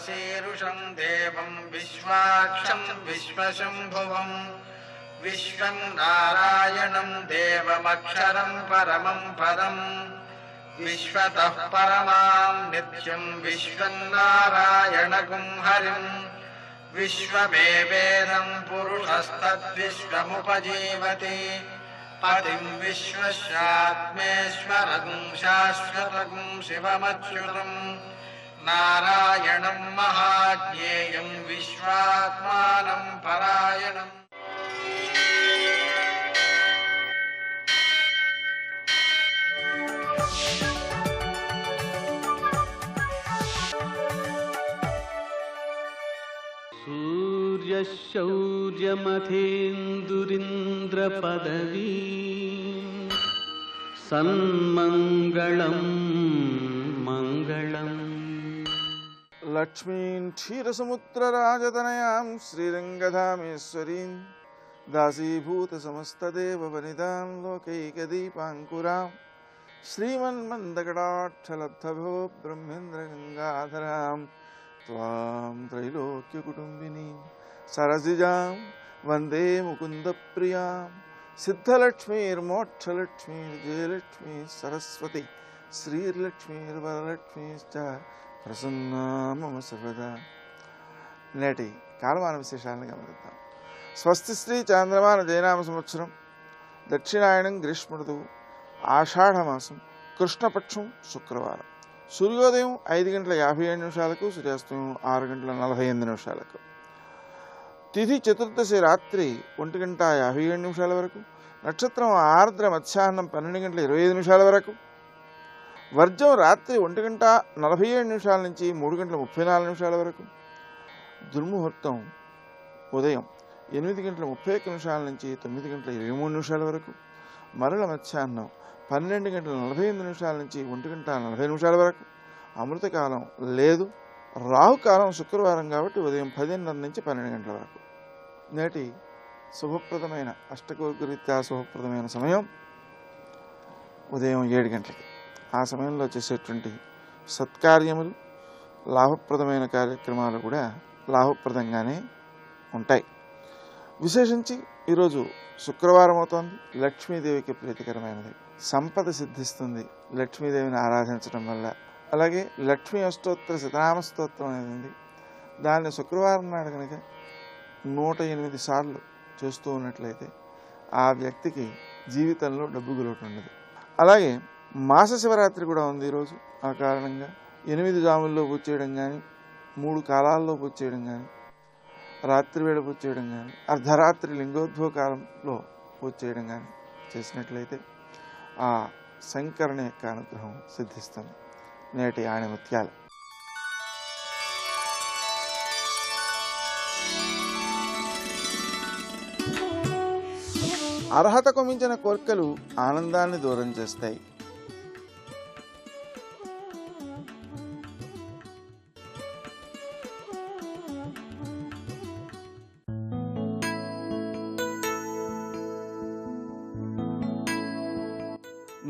शीरुषं देवं विश्वाक्षं विश्वशम्भुवं विश्वं नारायणं देवमक्षरं परमं पदं विश्वतः परमां नित्यं विश्वं नारायणगुं हरिं विश्वमेवेदं पुरुषस्तद्विश्वमुपजीवति पतिं विश्वस्यात्मेश्वरगुं शाश्वतगुं शिवमच्युतं नारायणं महाज्ञेयं विश्वात्मानं परायणम्। सूर्यशौर्यमथेन्दुरिन्द्रपदवी सन्मङ्गलं मङ्गलम्। लक्ष्मीं क्षीरसमुद्रराजतनयां श्रीरङ्गधामेश्वरीं दासीभूतसमस्तदेववनितां लोकैकदीपाङ्कुरां श्रीमन्मन्दकटाक्षलब्धभो ब्रह्मेन्द्रगङ्गाधरां त्वां त्रैलोक्यकुटुम्बिनीं सरसिजां वन्दे मुकुन्दप्रियां सिद्धलक्ष्मीर्मोक्षलक्ष्मीर्जयलक्ष्मी सरस्वती श्रीलक्ष्मीर्वरलक्ष्मीश्च ప్రసన్నా మమ సర్వదా. నేటి కాలమాన విశేషాలను గమనిద్దాం. స్వస్తి శ్రీ చాంద్రమాన జయనామ సంవత్సరం, దక్షిణాయనం గ్రీష్మ ఋతువు, ఆషాఢమాసం, కృష్ణపక్షం, శుక్రవారం. సూర్యోదయం 5:57 సూర్యాస్తమయం 6:48. తిథి చతుర్దశి రాత్రి 1:57 వరకు, నక్షత్రం ఆర్ద్ర మధ్యాహ్నం 12:25 వరకు, వర్జం రాత్రి 1:47 నుంచి 3:34 వరకు, దుర్ముహూర్తం ఉదయం 8:31 నుంచి 9:23 వరకు, మరల మధ్యాహ్నం 12:48 నుంచి 1:40 వరకు, అమృతకాలం లేదు. రాహుకాలం శుక్రవారం కాబట్టి ఉదయం 10:30 నుంచి 12 గంటల వరకు. నేటి శుభప్రదమైన అష్టకోర్గరీత్యా శుభప్రదమైన సమయం ఉదయం 7 గంటలకి. ఆ సమయంలో చేసేటువంటి సత్కార్యములు, లాభప్రదమైన కార్యక్రమాలు కూడా లాభప్రదంగానే ఉంటాయి. విశేషించి ఈరోజు శుక్రవారం అవుతోంది. లక్ష్మీదేవికి ప్రీతికరమైనది, సంపద సిద్ధిస్తుంది లక్ష్మీదేవిని ఆరాధించడం వల్ల. అలాగే లక్ష్మీ అష్టోత్తర శతనామ స్తోత్రం అనేది ఉంది. దాన్ని శుక్రవారం నాడు కనుక 108 సార్లు చేస్తూ ఉన్నట్లయితే ఆ వ్యక్తికి జీవితంలో డబ్బు లోటు ఉండదు. అలాగే మాస శివరాత్రి కూడా ఉంది ఈరోజు. ఆ కారణంగా 8 జాముల్లో పూజ చేయడం కానీ, 3 కాలాల్లో పూజ చేయడం కానీ, రాత్రి వేళ పూజ చేయడం కానీ, అర్ధరాత్రి లింగోద్భవ కాలంలో పూజ చేయడం కానీ చేసినట్లయితే ఆ శంకరుని యొక్క అనుగ్రహం సిద్ధిస్తుంది. నేటి ఆణిముత్యాలు. అర్హతకు మించిన కోరికలు ఆనందాన్ని దూరం చేస్తాయి.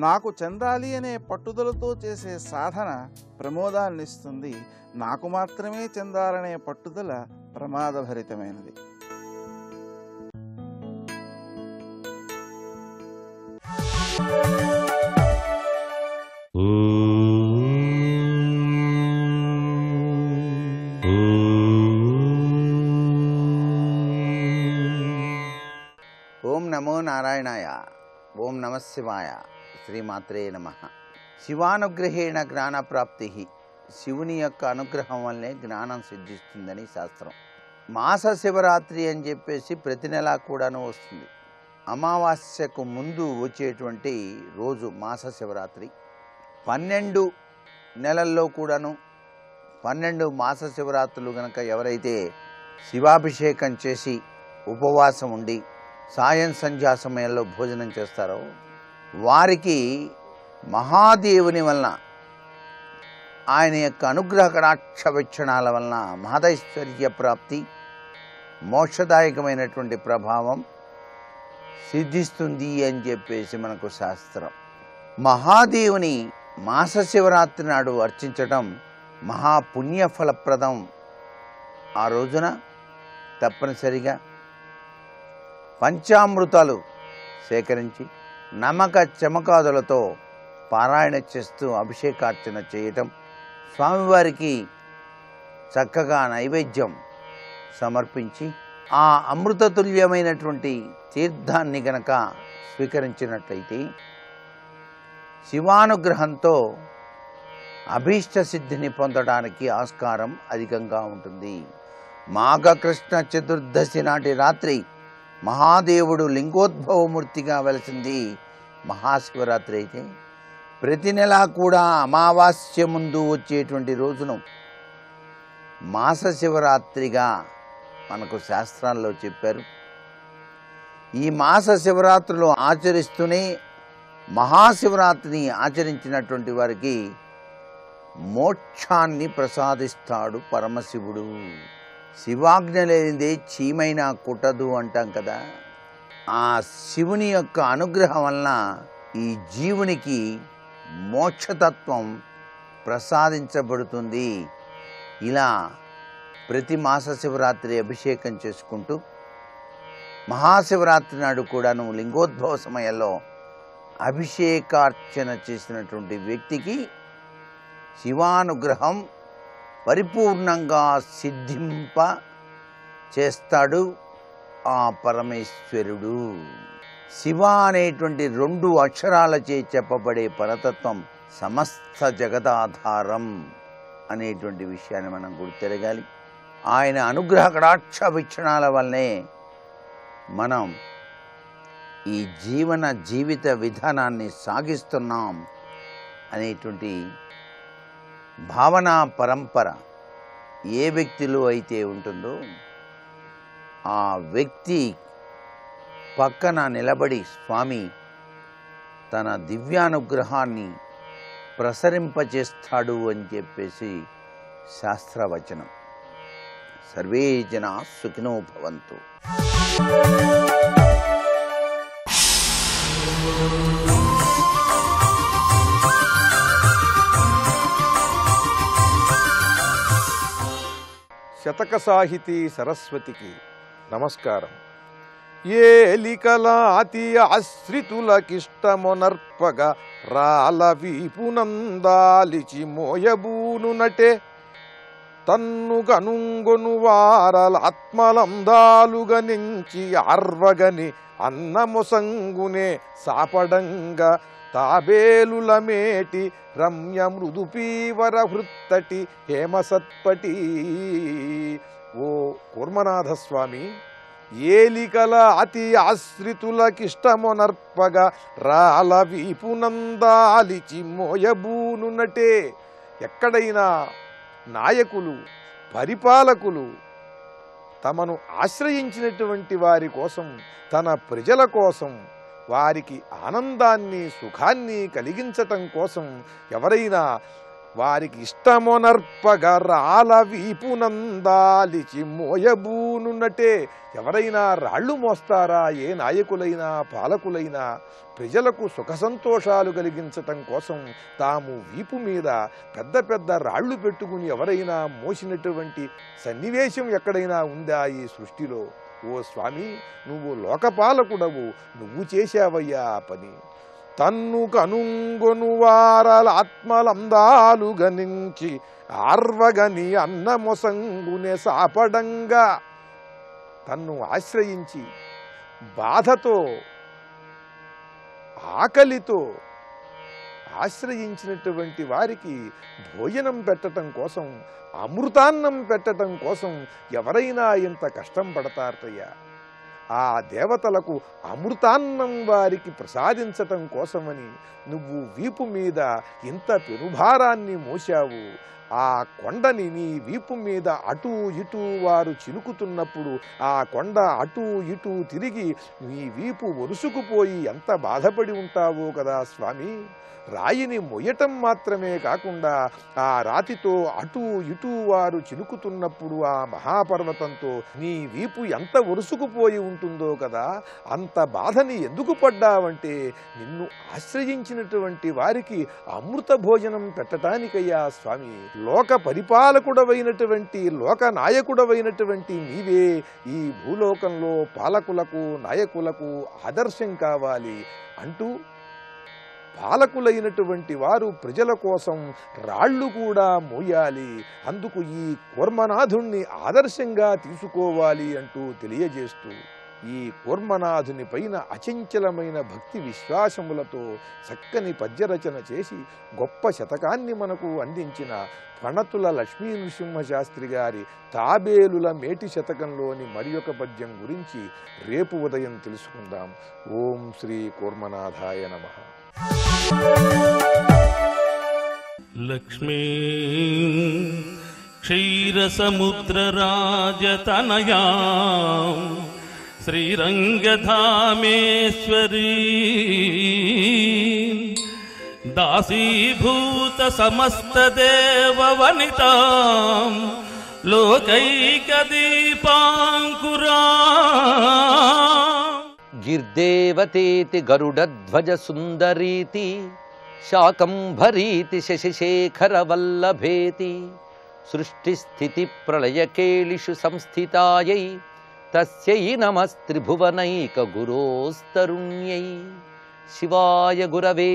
నాకు చెందాలి అనే పట్టుదలతో చేసే సాధన ప్రమోదాన్నిస్తుంది. నాకు మాత్రమే చెందాలనే పట్టుదల ప్రమాదభరితమైనది. ఓం నమో నారాయణాయ. ఓం నమ శివాయ. శ్రీమాత్రే నమః. శివానుగ్రహేణ జ్ఞానప్రాప్తి. శివుని యొక్క అనుగ్రహం వల్లే జ్ఞానం సిద్ధిస్తుందని శాస్త్రం. మాస శివరాత్రి అని చెప్పేసి ప్రతి నెలా కూడాను వస్తుంది. అమావాస్యకు ముందు వచ్చేటువంటి రోజు మాస శివరాత్రి. 12 నెలల్లో కూడాను 12 మాస శివరాత్రులు కనుక ఎవరైతే శివాభిషేకం చేసి ఉపవాసం ఉండి సాయం సంధ్యా సమయంలో భోజనం చేస్తారో వారికి మహాదేవుని వలన, ఆయన యొక్క అనుగ్రహ కటాక్ష వీక్షణాల వలన మహదైశ్వర్య ప్రాప్తి, మోక్షదాయకమైనటువంటి ప్రభావం సిద్ధిస్తుంది అని చెప్పేసి మనకు శాస్త్రం. మహాదేవుని మాస శివరాత్రి నాడు అర్చించటం మహాపుణ్యఫలప్రదం ఆ రోజున తప్పనిసరిగా పంచామృతాలు సేకరించి నమక చమకాదులతో పారాయణ చేస్తూ అభిషేకార్చన చేయటం, స్వామివారికి చక్కగా నైవేద్యం సమర్పించి ఆ అమృతతుల్యమైనటువంటి తీర్థాన్ని గనక స్వీకరించినట్లయితే శివానుగ్రహంతో అభీష్ట సిద్ధిని పొందడానికి ఆస్కారం అధికంగా ఉంటుంది. మాఘకృష్ణ చతుర్దశి నాటి రాత్రి మహాదేవుడు లింగోద్భవమూర్తిగా వెలసింది మహాశివరాత్రి అయితే, ప్రతి నెలా కూడా అమావాస్య ముందు వచ్చేటువంటి రోజును మాస శివరాత్రిగా మనకు శాస్త్రాల్లో చెప్పారు. ఈ మాస శివరాత్రులు ఆచరిస్తూనే మహాశివరాత్రిని ఆచరించినటువంటి వారికి మోక్షాన్ని ప్రసాదిస్తాడు పరమశివుడు. శివాజ్ఞ లేనిదే చీమైనా కుట్టదు అంటాం కదా. ఆ శివుని యొక్క అనుగ్రహం వలన ఈ జీవునికి మోక్షతత్వం ప్రసాదించబడుతుంది. ఇలా ప్రతి మాస శివరాత్రి అభిషేకం చేసుకుంటూ మహాశివరాత్రి నాడు కూడాను లింగోద్భవ సమయంలో అభిషేకార్చన చేసినటువంటి వ్యక్తికి శివానుగ్రహం పరిపూర్ణంగా సిద్ధింప చేస్తాడు ఆ పరమేశ్వరుడు. శివ అనేటువంటి 2 అక్షరాలచే చెప్పబడే పరతత్వం సమస్త జగదాధారం అనేటువంటి విషయాన్ని మనం గుర్తెరగాలి. ఆయన అనుగ్రహ కటాక్ష వీక్షణాల వల్లనే మనం ఈ జీవిత విధానాన్ని సాగిస్తున్నాం అనేటువంటి భావన పరంపర ఏ వ్యక్తిలో అయితే ఉంటుందో ఆ వ్యక్తి పక్కన నిలబడి స్వామి తన దివ్యానుగ్రహాన్ని ప్రసరింపచేస్తాడు అని చెప్పేసి శాస్త్రవచనం. సర్వే జనా సుఖినో భవంతు. శతక సాహితీ సరస్వతికి నమస్కారం. ఏలికలాతి ఆశ్రితులకిష్టమొనర్పగా రాల వీపునందాలిచి మోయబూనునటే తన్ను గనుంగొను వారల ఆత్మలందాలుగా నుంచి ఆర్వగని అన్నమొసంగునే సాపడంగా తాబేలుల మేటి రమ్య మృదుపీవర హృత్తటి హేమసత్పటి. ఓ కూర్మనాథస్వామి, ఏలికల అతి ఆశ్రితులకిష్టమొనర్పగా రాల వీపునందాలిచి మోయబూనునటే. ఎక్కడైనా నాయకులు, పరిపాలకులు తమను ఆశ్రయించినటువంటి వారి కోసం, తన ప్రజల కోసం, వారికి ఆనందాన్ని సుఖాన్ని కలిగించటం కోసం ఎవరైనా వారికి ఇష్టమొనర్పగా రాల వీపునందాలిచి మోయబూనున్నటే. ఎవరైనా రాళ్ళు మోస్తారా? ఏ నాయకులైనా పాలకులైనా ప్రజలకు సుఖ సంతోషాలు కలిగించటం కోసం తాము వీపు మీద పెద్ద పెద్ద రాళ్ళు పెట్టుకుని ఎవరైనా మోసినటువంటి సన్నివేశం ఎక్కడైనా ఉందా ఈ సృష్టిలో? ఓ స్వామి, నువ్వు లోకపాలకుడవు, నువ్వు చేశావయ్యా ఆ పని. తన్ను కనుంగొను వారల ఆత్మలందాలు గనించి ఆర్వగని అన్నమొసంగునే సాపడంగా. తన్ను ఆశ్రయించి బాధతో, ఆకలితో ఆశ్రయించినటువంటి వారికి భోజనం పెట్టడం కోసం, అమృతాన్నం పెట్టడం కోసం ఎవరైనా ఇంత కష్టం పడతారయ్యా? ఆ దేవతలకు అమృతాన్నం వారికి ప్రసాదించటం కోసమని నువ్వు వీపు మీద ఇంత పెనుభారాన్ని మోశావు. ఆ కొండని నీ వీపు మీద అటూ ఇటూ వారు చిలుకుతున్నప్పుడు ఆ కొండ అటూ ఇటూ తిరిగి నీ వీపు ఒరుసుకుపోయి ఎంత బాధపడి ఉంటావో కదా స్వామి. రాయిని మొయ్యటం మాత్రమే కాకుండా ఆ రాతితో అటూ ఇటూ వారు చిలుకుతున్నప్పుడు ఆ మహాపర్వతంతో నీ వీపు ఎంత ఒరుసుకుపోయి ఉంటుందో కదా. అంత బాధని ఎందుకు పడ్డావంటే నిన్ను ఆశ్రయించినటువంటి వారికి అమృత భోజనం పెట్టడానికయ్యా స్వామి. లోక పరిపాలకుడవైనటువంటి లోక నాయకుడవైనటువంటి నీవే ఈ భూలోకంలో పాలకులకు నాయకులకు ఆదర్శం కావాలి అంటూ పాలకులైనటువంటి వారు ప్రజల కోసం రాళ్ళు కూడా మోయాలి, అందుకు ఈ కూర్మనాథుణ్ణి ఆదర్శంగా తీసుకోవాలి అంటూ తెలియజేస్తూ ఈ కూర్మనాథుని పైన అచంచలమైన భక్తి విశ్వాసములతో చక్కని పద్యరచన చేసి గొప్ప శతకాన్ని మనకు అందించిన పణతుల లక్ష్మీ నృసింహశాస్త్రి గారి తాబేలుల మేటి శతకంలోని మరి ఒక పద్యం గురించి రేపు ఉదయం తెలుసుకుందాం. ఓం శ్రీ కూర్మనాథాయ నమః. లక్ష్మీ క్షీరసముద్రరాజతనయా శ్రీరంగధామేశ్వరీ దాసీభూత సమస్తదేవవనితా లోకైకదీపాంకురా గిర్దేవతేతి గరుడధ్వజ సుందరీతి శాకంభరీతి శశిశేఖరవల్లభేతి సృష్టిస్థితి ప్రళయకేళిషు సంస్థితాయై తస్యై నమస్త్రిభువనైక గురోస్తరుణ్యై. శివాయ గురవే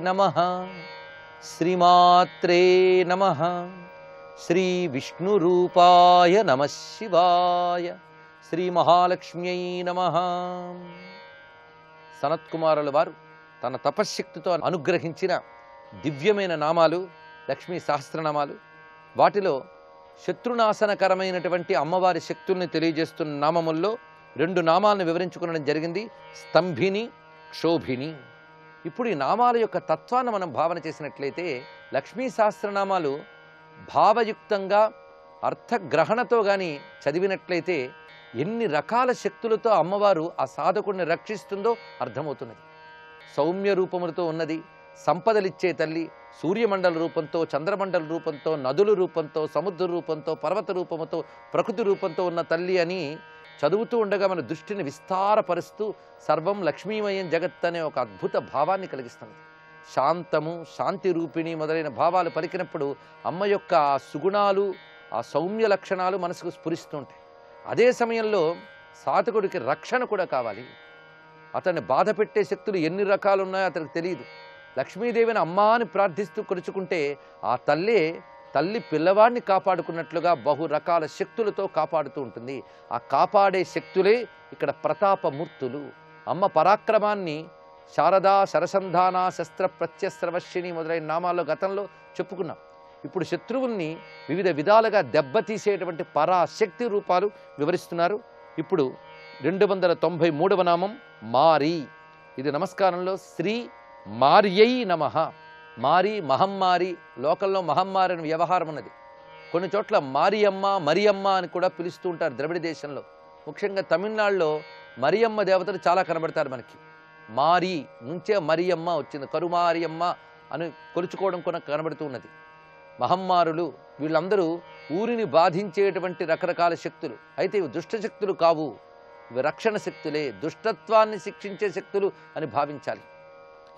నమః. శ్రీమాత్రే నమః. శ్రీ విష్ణురూపాయ నమః శివాయ. శ్రీ మహాలక్ష్మ్యై నమః. సనత్కుమారుల వారు తన తపశ్శక్తితో అనుగ్రహించిన దివ్యమైన నామాలు లక్ష్మీ సహస్రనామాలు. వాటిలో శత్రునాశనకరమైనటువంటి అమ్మవారి శక్తుల్ని తెలియజేస్తున్న నామముల్లో 2 నామాలను వివరించుకోవడం జరిగింది, స్తంభిని, క్షోభిని. ఇప్పుడు ఈ నామాల యొక్క తత్వాన్ని మనం భావన చేసినట్లయితే లక్ష్మీ సహస్రనామాలు భావయుక్తంగా అర్థగ్రహణతో కానీ చదివినట్లయితే ఎన్ని రకాల శక్తులతో అమ్మవారు ఆ సాధకుడిని రక్షిస్తుందో అర్థమవుతున్నది. సౌమ్య రూపములతో ఉన్నది, సంపదలిచ్చే తల్లి, సూర్యమండల రూపంతో, చంద్రమండల రూపంతో, నదుల రూపంతో, సముద్ర రూపంతో, పర్వత రూపంతో, ప్రకృతి రూపంతో ఉన్న తల్లి అని చదువుతూ ఉండగా మన దృష్టిని విస్తారపరుస్తూ సర్వం లక్ష్మీమయం జగత్ అనే ఒక అద్భుత భావాన్ని కలిగిస్తుంది. శాంతము, శాంతి రూపిణి మొదలైన భావాలు పలికినప్పుడు అమ్మ యొక్క ఆ సుగుణాలు, ఆ సౌమ్య లక్షణాలు మనసుకు స్ఫురిస్తుంటాయి. అదే సమయంలో సాధకుడికి రక్షణ కూడా కావాలి. అతన్ని బాధ పెట్టే శక్తులు ఎన్ని రకాలు ఉన్నాయో అతనికి తెలియదు. లక్ష్మీదేవిని అమ్మా అని ప్రార్థిస్తూ కొలుచుకుంటే ఆ తల్లి పిల్లవాడిని కాపాడుకున్నట్లుగా బహు రకాల శక్తులతో కాపాడుతూ ఉంటుంది. ఆ కాపాడే శక్తులే ఇక్కడ ప్రతాపమూర్తులు. అమ్మ పరాక్రమాన్ని శారదా, శరసంధాన, శస్త్ర ప్రత్యస్రవశ్యని మొదలైన నామాల్లో గతంలో చెప్పుకున్నాం. ఇప్పుడు శత్రువుల్ని వివిధ విధాలుగా దెబ్బతీసేటువంటి పరాశక్తి రూపాలు వివరిస్తున్నారు. ఇప్పుడు 293వ నామం మారి. ఇది నమస్కారంలో శ్రీ మార్యై నమః. మారి మహమ్మారి, లోకంలో మహమ్మారి అనే వ్యవహారం ఉన్నది. కొన్ని చోట్ల మారియమ్మ, మరియమ్మ అని కూడా పిలుస్తూ ఉంటారు ద్రవిడ దేశంలో. ముఖ్యంగా తమిళనాడులో మరియమ్మ దేవతలు చాలా కనబడతారు మనకి. మారి నుంచే మరియమ్మ వచ్చింది, కరుమారియమ్మ అని కొలుచుకోవడం కూడా కనబడుతూ ఉన్నది. మహమ్మారులు వీళ్ళందరూ ఊరిని బాధించేటువంటి రకరకాల శక్తులు. అయితే ఇవి దుష్టశక్తులు కావు, ఇవి రక్షణ శక్తులే, దుష్టత్వాన్ని శిక్షించే శక్తులు అని భావించాలి.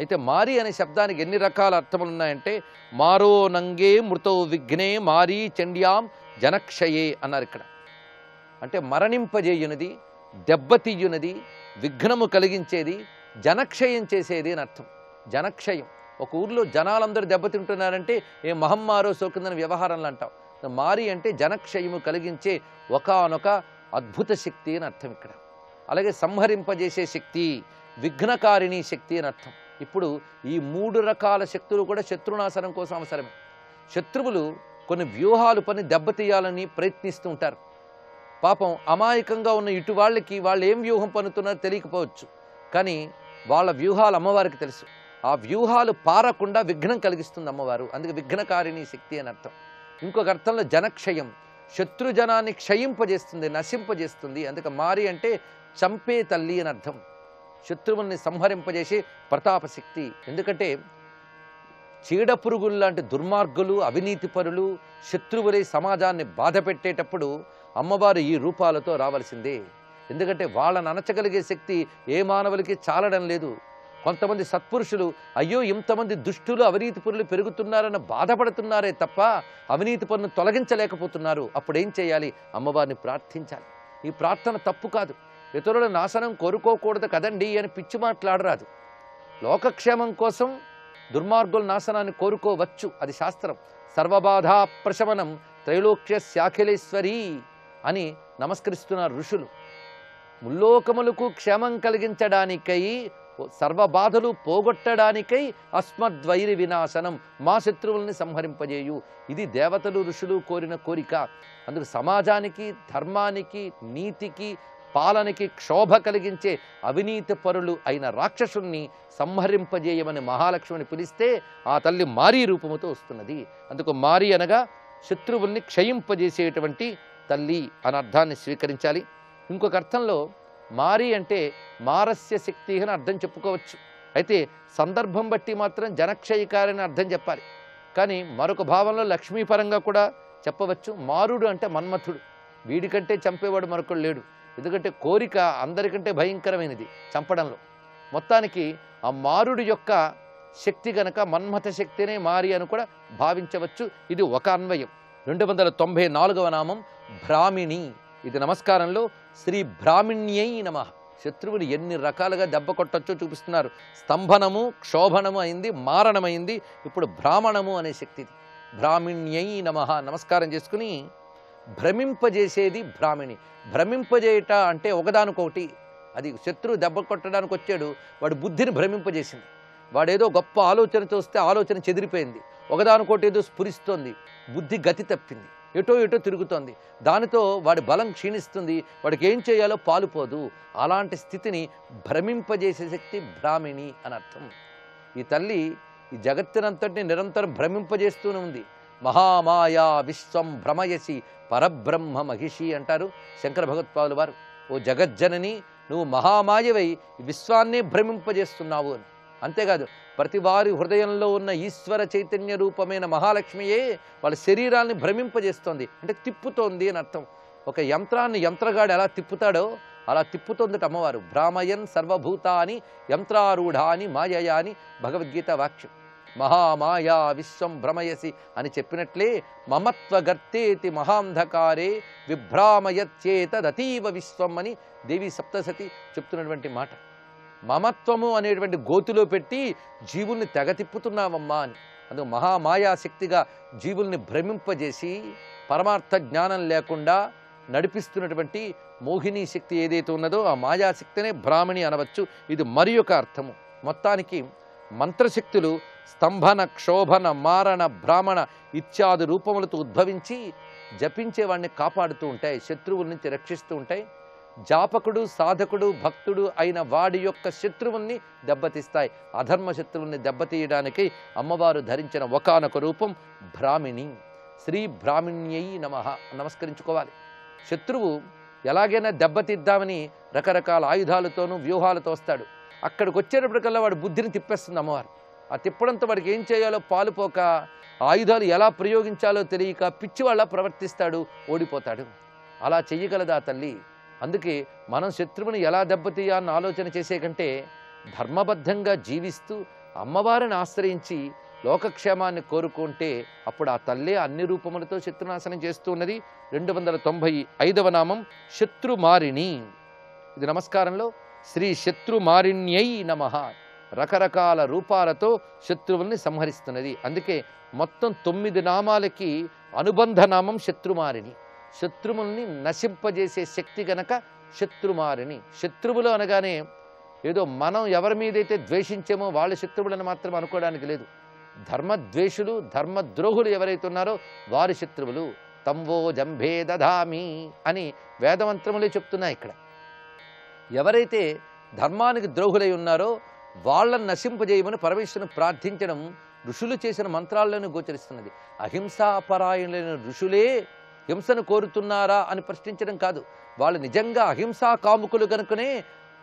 అయితే మారి అనే శబ్దానికి ఎన్ని రకాల అర్థములు ఉన్నాయంటే, మారో నంగే మృతో విఘ్నే మారీ చండ్యాం జనక్షయే అన్నారు ఇక్కడ. అంటే మరణింపజేయునది, దెబ్బతీయునది, విఘ్నము కలిగించేది, జనక్షయం చేసేది అని అర్థం. జనక్షయం, ఒక ఊర్లో జనాలందరూ దెబ్బతింటున్నారంటే ఏ మహమ్మారో సోకిందని వ్యవహారంలో అంటాం. మారి అంటే జనక్షయము కలిగించే ఒకానొక అద్భుత శక్తి అని అర్థం ఇక్కడ. అలాగే సంహరింపజేసే శక్తి, విఘ్నకారిణి శక్తి అని అర్థం. ఇప్పుడు ఈ 3 రకాల శక్తులు కూడా శత్రునాశనం కోసం అవసరమే. శత్రువులు కొన్ని వ్యూహాలు పని దెబ్బతీయాలని ప్రయత్నిస్తూ ఉంటారు. పాపం అమాయకంగా ఉన్న ఇటు వాళ్ళకి వాళ్ళు ఏం వ్యూహం పన్నుతున్నారో తెలియకపోవచ్చు, కానీ వాళ్ళ వ్యూహాలు అమ్మవారికి తెలుసు. ఆ వ్యూహాలు పారకుండా విఘ్నం కలిగిస్తుంది అమ్మవారు, అందుకే విఘ్నకారిణి శక్తి అని అర్థం. ఇంకొక అర్థంలో జనక్షయం, శత్రుజనాన్ని క్షయింపజేస్తుంది, నశింపజేస్తుంది. అందుకే మారి అంటే చంపే తల్లి అని అర్థం. శత్రువుల్ని సంహరింపజేసే ప్రతాపశక్తి. ఎందుకంటే చీడపురుగుల్లాంటి దుర్మార్గులు, అవినీతిపరులు, శత్రువులై సమాజాన్ని బాధ పెట్టేటప్పుడు అమ్మవారు ఈ రూపాలతో రావాల్సిందే. ఎందుకంటే వాళ్ళని అణచగలిగే శక్తి ఏ మానవులకి చాలడం లేదు. కొంతమంది సత్పురుషులు అయ్యో ఇంతమంది దుష్టులు అవినీతి పరులు పెరుగుతున్నారన్న బాధపడుతున్నారే తప్ప అవినీతి పరులను తొలగించలేకపోతున్నారు. అప్పుడేం చేయాలి? అమ్మవారిని ప్రార్థించాలి. ఈ ప్రార్థన తప్పు కాదు. ఇతరుల నాశనం కోరుకోకూడదు కదండి అని పిచ్చి మాట్లాడరాదు. లోకక్షేమం కోసం దుర్మార్గుల నాశనాన్ని కోరుకోవచ్చు, అది శాస్త్రం. సర్వబాధా ప్రశమనం త్రైలోక్య శాఖిలేశ్వరి అని నమస్కరిస్తున్నారు ఋషులు. ముల్లోకములకు క్షేమం కలిగించడానికై, సర్వబాధలు పోగొట్టడానికై అస్మద్వైరి వినాశనం, మా శత్రువుల్ని సంహరింపజేయు. ఇది దేవతలు ఋషులు కోరిన కోరిక. అందుకు సమాజానికి, ధర్మానికి, నీతికి, పాలనకి క్షోభ కలిగించే అవినీతి పరులు అయిన రాక్షసుల్ని సంహరింపజేయమని మహాలక్ష్మిని పిలిస్తే ఆ తల్లి మారీ రూపముతో వస్తున్నది. అందుకు మారీ అనగా శత్రువుల్ని క్షయింపజేసేటువంటి తల్లి అనే అర్థాన్ని స్వీకరించాలి. ఇంకొక అర్థంలో మారీ అంటే మారస్య శక్తి అని అర్థం చెప్పుకోవచ్చు. అయితే సందర్భం బట్టి మాత్రం జనక్షయకారి అని అర్థం చెప్పాలి. కానీ మరొక భావంలో లక్ష్మీపరంగా కూడా చెప్పవచ్చు. మారుడు అంటే మన్మథుడు. వీడికంటే చంపేవాడు మరొకడు లేడు. ఎందుకంటే కోరిక అందరికంటే భయంకరమైనది చంపడంలో. మొత్తానికి ఆ మారుడు యొక్క శక్తి గనక మన్మథ శక్తినే మారి అని కూడా భావించవచ్చు. ఇది ఒక అన్వయం. 294వ నామం భ్రామిణి. ఇది నమస్కారంలో శ్రీ భ్రామిణ్యై నమః. శత్రువుని ఎన్ని రకాలుగా దెబ్బ కొట్టచ్చో చూపిస్తున్నారు. స్తంభనము, క్షోభనము అయింది, మారణమైంది, ఇప్పుడు భ్రామణము అనే శక్తి. భ్రామిణ్యై నమః నమస్కారం చేసుకుని భ్రమింపజేసేది భ్రామిణి. భ్రమింపజేయట అంటే ఒకదానికొకటి. అది శత్రువు దెబ్బ కొట్టడానికి వచ్చాడు, వాడి బుద్ధిని భ్రమింపజేసింది. వాడేదో గొప్ప ఆలోచనతో వస్తే ఆలోచన చెదిరిపోయింది, ఒకదానికోటి ఏదో స్ఫురిస్తోంది, బుద్ధి గతి తప్పింది, ఎటో ఎటో తిరుగుతోంది. దానితో వాడి బలం క్షీణిస్తుంది, వాడికి ఏం చేయాలో పాలుపోదు. అలాంటి స్థితిని భ్రమింపజేసే శక్తి భ్రామిణి అని అర్థం. ఈ తల్లి ఈ జగత్తునంతటిని నిరంతరం భ్రమింపజేస్తూనే ఉంది. మహామాయా విశ్వం భ్రమయసి పరబ్రహ్మ మహిషి అంటారు శంకర భగవత్పాదుల వారు. ఓ జగజ్జనని, నువ్వు మహామాయవై విశ్వాన్నే భ్రమింపజేస్తున్నావు అని. అంతేకాదు ప్రతి వారి హృదయంలో ఉన్న ఈశ్వర చైతన్య రూపమైన మహాలక్ష్మియే వాళ్ళ శరీరాన్ని భ్రమింపజేస్తోంది, అంటే తిప్పుతోంది అని అర్థం. ఒక యంత్రాన్ని యంత్రగాడు ఎలా తిప్పుతాడో అలా తిప్పుతోందట అమ్మవారు. భ్రామయన్ సర్వభూతాని యంత్రారూఢాని మాయయా అని భగవద్గీత వాక్యం. మహామాయా విశ్వం భ్రమయసి అని చెప్పినట్లే మమత్వగర్తేతి మహాంధకారే విభ్రామయత్యేతదతీవ విశ్వం అని దేవి సప్తసతి చెప్తున్నటువంటి మాట. మమత్వము అనేటువంటి గోతులో పెట్టి జీవుల్ని తెగ తిప్పుతున్నావమ్మా అని. అందుకు మహామాయాశక్తిగా జీవుల్ని భ్రమింపజేసి పరమార్థ జ్ఞానం లేకుండా నడిపిస్తున్నటువంటి మోహిని శక్తి ఏదైతే ఉన్నదో ఆ మాయాశక్తినే బ్రాహ్మణి అనవచ్చు. ఇది మరి ఒక అర్థము. మొత్తానికి మంత్రశక్తులు స్తంభన, క్షోభన, మారణ, బ్రాహ్మణ ఇత్యాది రూపములతో ఉద్భవించి జపించేవాడిని కాపాడుతూ ఉంటాయి, శత్రువుల నుంచి రక్షిస్తూ ఉంటాయి. జాపకుడు, సాధకుడు, భక్తుడు అయిన వాడి యొక్క శత్రువుల్ని దెబ్బతీస్తాయి. అధర్మ శత్రువుల్ని దెబ్బతీయడానికి అమ్మవారు ధరించిన ఒకానొక రూపం భ్రామిణి. శ్రీ భ్రామిణ్యై నమః నమస్కరించుకోవాలి. శత్రువు ఎలాగైనా దెబ్బతీద్దామని రకరకాల ఆయుధాలతోనూ వ్యూహాలతో వస్తాడు. అక్కడికి వచ్చేటప్పటికల్లా వాడి బుద్ధిని తిప్పేస్తుంది అమ్మవారు. ఆ తిప్పడంతో వాడికి ఏం చేయాలో పాలుపోక, ఆయుధాలు ఎలా ప్రయోగించాలో తెలియక పిచ్చివాళ్ళ ప్రవర్తిస్తాడు, ఓడిపోతాడు. అలా చెయ్యగలదా తల్లి? అందుకే మనం శత్రువుని ఎలా దెబ్బతీయాలని ఆలోచన చేసే కంటే ధర్మబద్ధంగా జీవిస్తూ అమ్మవారిని ఆశ్రయించి లోకక్షేమాన్ని కోరుకుంటే అప్పుడు ఆ తల్లే అన్ని రూపములతో శత్రునాశనం చేస్తూ ఉన్నది. 295వ నామం శత్రుమారిణి. ఇది నమస్కారంలో శ్రీ శత్రుమారిణ్యై నమః. రకరకాల రూపాలతో శత్రువుల్ని సంహరిస్తున్నది. అందుకే మొత్తం 9 నామాలకి అనుబంధ నామం శత్రుమారిణి. శత్రువుల్ని నశింపజేసే శక్తి గనక శత్రుమారిణి. శత్రువులు అనగానే ఏదో మనం ఎవరి మీదైతే ద్వేషించామో వాళ్ళ శత్రువులను మాత్రం అనుకోవడానికి లేదు. ధర్మద్వేషులు, ధర్మద్రోహులు ఎవరైతే ఉన్నారో వారి శత్రువులు. తంవో జంభే దధామి అని వేదమంత్రములే చెప్తున్నాయి. ఇక్కడ ఎవరైతే ధర్మానికి ద్రోహులై ఉన్నారో వాళ్ళని నశింపజేయమని పరమేశ్వరుని ప్రార్థించడం ఋషులు చేసిన మంత్రాల్లోనే గోచరిస్తున్నది. అహింసాపరాయణులైన ఋషులే హింసను కోరుతున్నారా అని ప్రశ్నించడం కాదు. వాళ్ళు నిజంగా అహింసా కాముకులు కనుకనే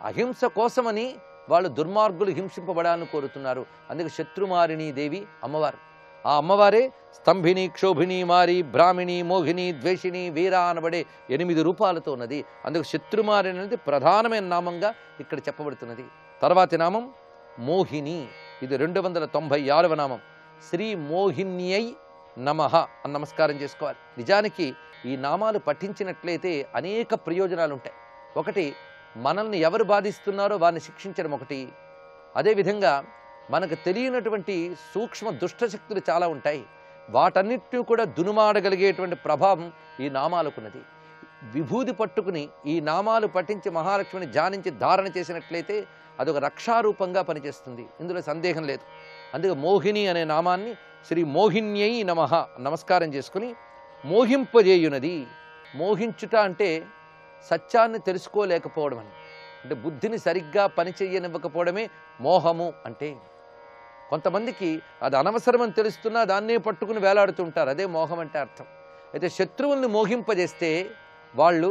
అహింస కోసమని వాళ్ళు దుర్మార్గులు హింసింపబడాలని కోరుతున్నారు. అందుకే శత్రుమారిణీ దేవి అమ్మవారు. ఆ అమ్మవారే స్తంభిని, క్షోభిని, మారి, బ్రాహ్మిణి, మోహిని, ద్వేషిణి, వీర అనబడే 8 రూపాలతో ఉన్నది. అందుకు శత్రుమారిణి అనేది ప్రధానమైన నామంగా ఇక్కడ చెప్పబడుతున్నది. తర్వాతి నామం మోహిని. ఇది 296వ నామం. శ్రీ మోహిన్యై నమః అని నమస్కారం చేసుకోవాలి. నిజానికి ఈ నామాలు పఠించినట్లయితే అనేక ప్రయోజనాలు ఉంటాయి. ఒకటి, మనల్ని ఎవరు బాధిస్తున్నారో వారిని శిక్షించడం ఒకటి. అదేవిధంగా మనకు తెలియనటువంటి సూక్ష్మ దుష్టశక్తులు చాలా ఉంటాయి, వాటన్నిటిని కూడా దునుమాడగలిగేటువంటి ప్రభావం ఈ నామాలకున్నది. విభూది పట్టుకుని ఈ నామాలు పఠించి మహాలక్ష్మిని ధ్యానించి ధారణ చేసినట్లయితే అదొక రక్షారూపంగా పనిచేస్తుంది, ఇందులో సందేహం లేదు. అందుకే మోహిని అనే నామాన్ని శ్రీ మోహిన్యై నమః నమస్కారం చేసుకుని మోహింపజేయునది. మోహించుట అంటే సత్యాన్ని తెలుసుకోలేకపోవడం అని, అంటే బుద్ధిని సరిగ్గా పనిచేయనివ్వకపోవడమే మోహము అంటే. కొంతమందికి అది అనవసరమని తెలుస్తున్నా దాన్నే పట్టుకుని వేలాడుతుంటారు, అదే మోహం అంటే అర్థం. అయితే శత్రువుల్ని మోహింపజేస్తే వాళ్ళు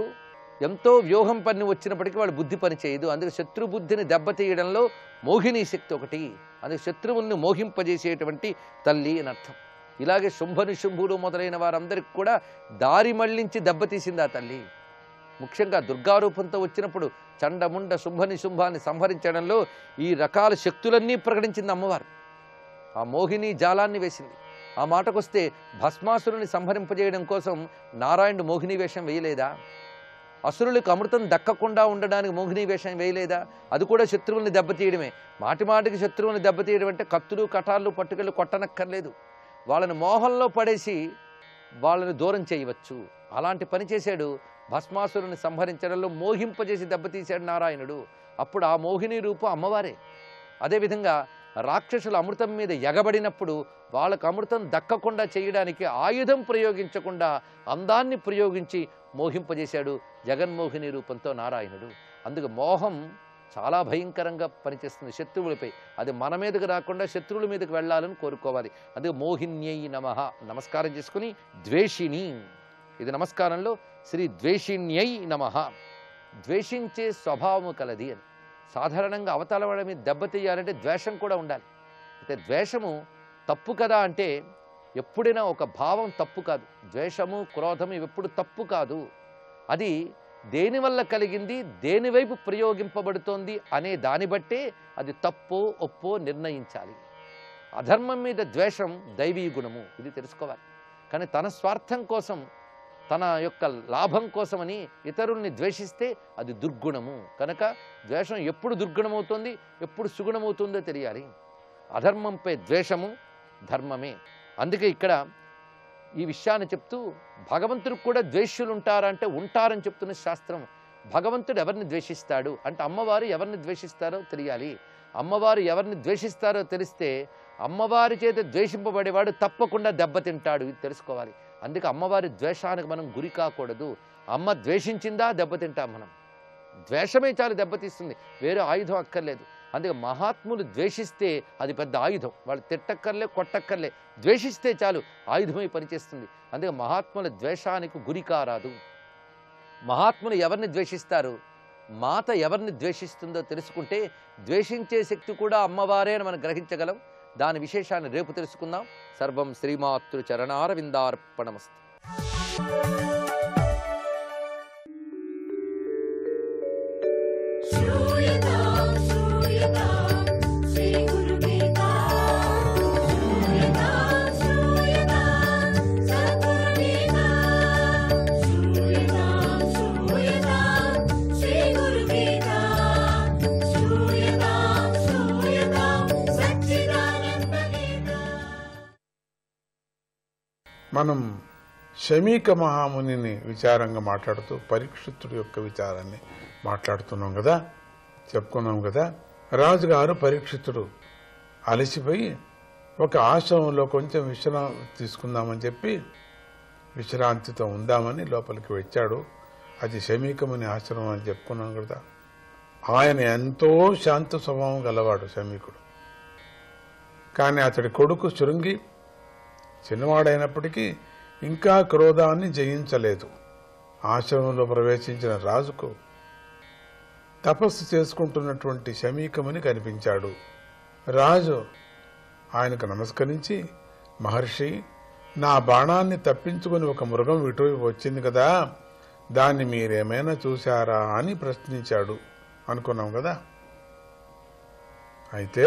ఎంతో వ్యూహం పని వచ్చినప్పటికీ వాళ్ళ బుద్ధి పనిచేయదు. అందుకే శత్రు బుద్ధిని దెబ్బతీయడంలో మోహిని శక్తి ఒకటి. అందుకే శత్రువుల్ని మోహింపజేసేటువంటి తల్లి అని అర్థం. ఇలాగే శుంభనిశుంభులు మొదలైన వారందరికీ కూడా దారి మళ్లించి దెబ్బతీసింది ఆ తల్లి. ముఖ్యంగా దుర్గారూపంతో వచ్చినప్పుడు చండముండ శుంభనిశుంభాన్ని సంహరించడంలో ఈ రకాల శక్తులన్నీ ప్రకటించింది అమ్మవారు. ఆ మోహిని జాలాన్ని వేసింది. ఆ మాటకొస్తే భస్మాసురుని సంహరింపజేయడం కోసం నారాయణుడు మోహిని వేషం వేయలేదా? అసురులకు అమృతం దక్కకుండా ఉండడానికి మోహిని వేషం వేయలేదా? అది కూడా శత్రువుల్ని దెబ్బతీయడమే. మాటి మాటికి శత్రువుల్ని దెబ్బతీయడం అంటే కత్తులు కటార్లు పట్టుకెళ్ళి కొట్టనక్కర్లేదు, వాళ్ళని మోహంలో పడేసి వాళ్ళని దూరం చేయవచ్చు. అలాంటి పని చేశాడు. భస్మాసురుని సంహరించడంలో మోహింపజేసి దెబ్బతీశాడు నారాయణుడు. అప్పుడు ఆ మోహిని రూపం అమ్మవారే. అదేవిధంగా రాక్షసుల అమృతం మీద ఎగబడినప్పుడు వాళ్ళకు అమృతం దక్కకుండా చేయడానికి ఆయుధం ప్రయోగించకుండా అందాన్ని ప్రయోగించి మోహింపజేశాడు జగన్మోహిని రూపంతో నారాయణుడు. అందుకు మోహం చాలా భయంకరంగా పనిచేస్తుంది శత్రువులపై. అది మన మీదకి రాకుండా శత్రువుల మీదకి వెళ్ళాలని కోరుకోవాలి. అందుకే మోహిన్యై నమః నమస్కారం చేసుకుని ద్వేషిణి, ఇది నమస్కారంలో శ్రీ ద్వేషిణ్యై నమః. ద్వేషించే స్వభావము కలది అని. సాధారణంగా అవతల వాళ్ళ మీద దెబ్బతీయాలంటే ద్వేషం కూడా ఉండాలి. అయితే ద్వేషము తప్పు కదా అంటే ఎప్పుడైనా ఒక భావం తప్పు కాదు. ద్వేషము క్రోధము ఇవి ఎప్పుడు తప్పు కాదు. అది దేనివల్ల కలిగింది, దేనివైపు ప్రయోగింపబడుతోంది అనే దాన్ని బట్టే అది తప్పో ఒప్పో నిర్ణయించాలి. అధర్మం మీద ద్వేషం దైవీ గుణము, ఇది తెలుసుకోవాలి. కానీ తన స్వార్థం కోసం, తన యొక్క లాభం కోసమని ఇతరుల్ని ద్వేషిస్తే అది దుర్గుణము. కనుక ద్వేషం ఎప్పుడు దుర్గుణమవుతుంది, ఎప్పుడు సుగుణమవుతుందో తెలియాలి. అధర్మంపై ద్వేషము ధర్మమే. అందుకే ఇక్కడ ఈ విషయాన్ని చెప్తూ భగవంతుడికి కూడా ద్వేష్యులు ఉంటారా అంటే ఉంటారని చెప్తున్న శాస్త్రం. భగవంతుడు ఎవరిని ద్వేషిస్తాడు అంటే అమ్మవారు ఎవరిని ద్వేషిస్తారో తెలియాలి. అమ్మవారు ఎవరిని ద్వేషిస్తారో తెలిస్తే అమ్మవారి చేత ద్వేషింపబడేవాడు తప్పకుండా దెబ్బతింటాడు, ఇది తెలుసుకోవాలి. అందుకే అమ్మవారి ద్వేషానికి మనం గురి కాకూడదు. అమ్మ ద్వేషించిందా దెబ్బతింటాం మనం. ద్వేషమే చాలు దెబ్బతీస్తుంది, వేరే ఆయుధం అక్కర్లేదు. అందుకే మహాత్ములు ద్వేషిస్తే అది పెద్ద ఆయుధం. వాళ్ళు తిట్టక్కర్లే కొట్టక్కర్లే, ద్వేషిస్తే చాలు ఆయుధమై పనిచేస్తుంది. అందుకే మహాత్ముల ద్వేషానికి గురి కారాదు. మహాత్ములు ఎవరిని ద్వేషిస్తారు, మాత ఎవరిని ద్వేషిస్తుందో తెలుసుకుంటే ద్వేషించే శక్తి కూడా అమ్మవారే అని మనం గ్రహించగలం. దాని విశేషాన్ని రేపు తెలుసుకుందాం. సర్వం శ్రీమాతృ చరణారవిందార్పణమస్తు. మనం శమీక మహామునిని విచారంగా మాట్లాడుతూ పరీక్షితుడి యొక్క విచారాన్ని మాట్లాడుతున్నాం కదా, చెప్పుకున్నాం కదా. రాజుగారు పరీక్షితుడు అలసిపోయి ఒక ఆశ్రమంలో కొంచెం విశ్రాంతి తీసుకుందామని చెప్పి విశ్రాంతితో ఉందామని లోపలికి వచ్చాడు. అది శమీకముని ఆశ్రమం అని చెప్పుకున్నాం కదా. ఆయన ఎంతో శాంత స్వభావం గలవాడు శమీకుడు. కానీ అతడి కొడుకు శృంగి చిన్నవాడైనప్పటికీ ఇంకా క్రోధాన్ని జయించలేదు. ఆశ్రమంలో ప్రవేశించిన రాజుకు తపస్సు చేసుకుంటున్నటువంటి శమీకముని కనిపించాడు. రాజు ఆయనకు నమస్కరించి, మహర్షి, నా బాణాన్ని తప్పించుకొని ఒక మృగం ఇటువైపు వచ్చింది కదా, దాన్ని మీరేమైనా చూశారా అని ప్రశ్నించాడు అనుకున్నాం కదా. అయితే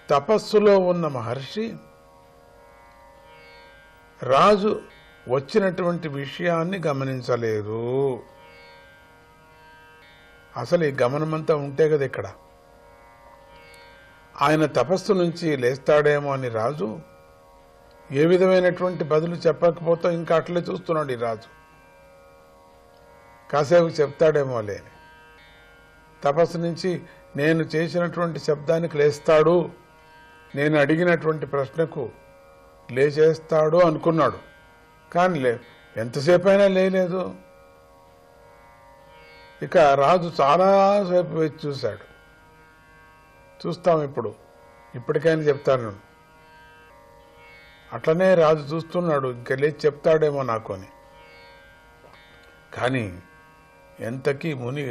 తపస్సులో ఉన్న మహర్షి రాజు వచ్చినటువంటి విషయాన్ని గమనించలేదు. అసలు ఈ గమనమంతా ఉంటే కదా ఇక్కడ. ఆయన తపస్సు నుంచి లేస్తాడేమో అని రాజు ఏ విధమైనటువంటి బదులు చెప్పకపోతే ఇంకా అట్లే చూస్తున్నాడు ఈ రాజు. కాసేపు చెప్తాడేమో లేని తపస్సు నుంచి నేను చేసినటువంటి శబ్దానికి లేస్తాడు, నేను అడిగినటువంటి ప్రశ్నకు లేచేస్తాడు అనుకున్నాడు. కానీ ఎంతసేపు అయినా లేలేదు. ఇక రాజు చాలాసేపు వేచి చూశాడు. చూస్తాం ఇప్పటికైనా చెప్తాను. అట్లనే రాజు చూస్తున్నాడు, ఇంకా లేచి చెప్తాడేమో నాకు అని. కానీ ఎంతకీ ముని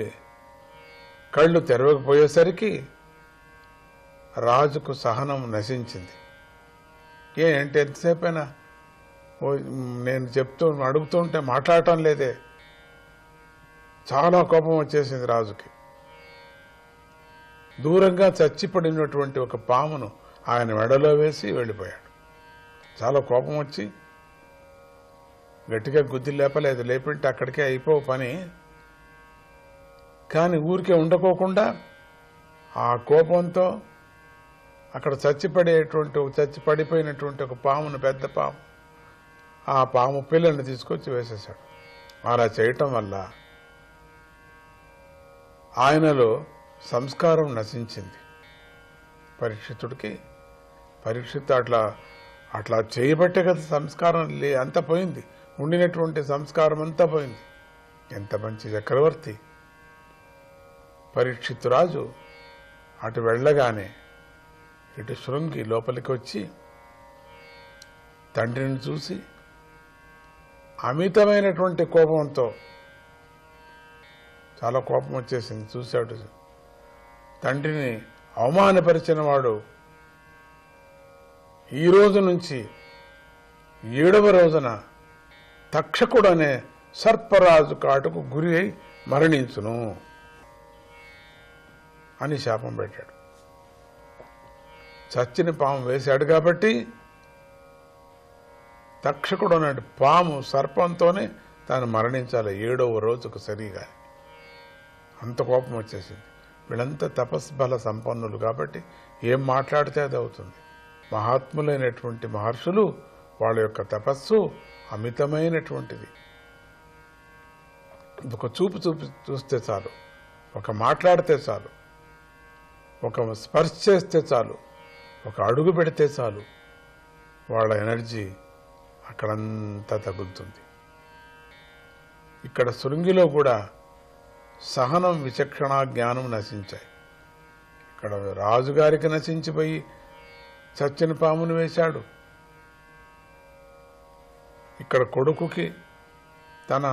కళ్ళు తెరవకపోయేసరికి రాజుకు సహనం నశించింది. అంటే ఎంతసేపైనా నేను అడుగుతుంటే మాట్లాడటం లేదే. చాలా కోపం వచ్చేసింది రాజుకి. దూరంగా చచ్చిపడినటువంటి ఒక పామును ఆయన మెడలో వేసి వెళ్ళిపోయాడు. చాలా కోపం వచ్చి గట్టిగా గుద్ది లేపలేదు. లేపింటే అక్కడికే అయిపోవు పని. కానీ ఊరికే ఉండకోకుండా ఆ కోపంతో అక్కడ చచ్చిపడిపోయినటువంటి ఒక పామును, పెద్ద పాము, ఆ పాము పిల్లని తీసుకొచ్చి వేసేశాడు. అలా చేయటం వల్ల ఆయనలో సంస్కారం నశించింది. పరీక్షిత్ అట్లా చేయబట్టే కదా సంస్కారం అంతా పోయింది. ఉండినటువంటి సంస్కారం అంతా పోయింది. ఎంత మంచి చక్రవర్తి పరీక్షిత్ రాజు. అటు వెళ్ళగానే ఇటు శృంగి లోపలికి వచ్చి తండ్రిని చూసి అమితమైనటువంటి కోపంతో, చాలా కోపం వచ్చేసింది. చూశాడు, తండ్రిని అవమానపరిచిన వాడు ఈ రోజు నుంచి 7వ రోజున తక్షకుడు అనే సర్పరాజు కాటుకు గురి అయి మరణించును అని శాపం పెట్టాడు. చచ్చిన పాము వేశాడు కాబట్టి తక్షకుడు అనే పాము సర్పంతోనే తాను మరణించాలి 7వ రోజుకు సరిగా. అంత కోపం వచ్చేసింది. వీళ్ళంతా తపస్బల సంపన్నులు కాబట్టి ఏం మాట్లాడితే అది అవుతుంది. మహాత్ములైనటువంటి మహర్షులు వాళ్ళ యొక్క తపస్సు అమితమైనటువంటిది. ఒక చూపు చూస్తే చాలు, ఒక మాట్లాడితే చాలు, ఒక స్పర్శ చేస్తే చాలు, ఒక అడుగు పెడితే చాలు, వాళ్ళ ఎనర్జీ అక్కడంతా తగులుతుంది. ఇక్కడ శృంగిలో కూడా సహనం, విచక్షణ, జ్ఞానం నశించాయి. ఇక్కడ రాజుగారికి నశించిపోయి చచ్చిన పామును వేశాడు. ఇక్కడ కొడుకుకి తన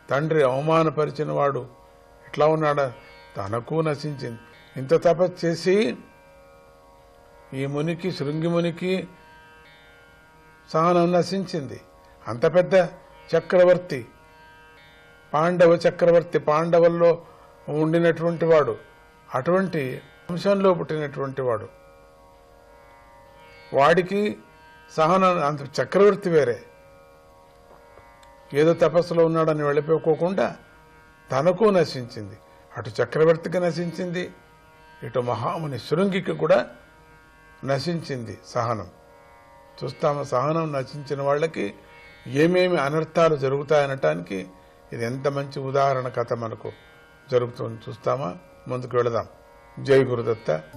తండ్రి అవమానపరిచిన వాడు ఇట్లా ఉన్నాడా, తనకు నశించింది. ఇంత తపస్సు చేసి ఈ మునికి, శృంగి మునికి సహనం నశించింది. అంత పెద్ద చక్రవర్తి, పాండవ చక్రవర్తి, పాండవుల్లో ఉండినటువంటి వాడు, అటువంటి వంశంలో పుట్టినటువంటి వాడు, వాడికి సహనం, అంత చక్రవర్తి వేరే. ఏదో తపస్సులో ఉన్నాడని వెళ్ళిపోకోకుండా తనకు నశించింది. అటు చక్రవర్తికి నశించింది, ఇటు మహాముని శృంగికి కూడా నశించింది సహనం. చూస్తాము, సహనం నశించిన వాళ్ళకి ఏమేమి అనర్థాలు జరుగుతాయనటానికి ఇది ఎంత మంచి ఉదాహరణ కథ మనకు జరుగుతుంది. చూస్తామా? ముందుకు వెళదాం. జై గురుదత్త.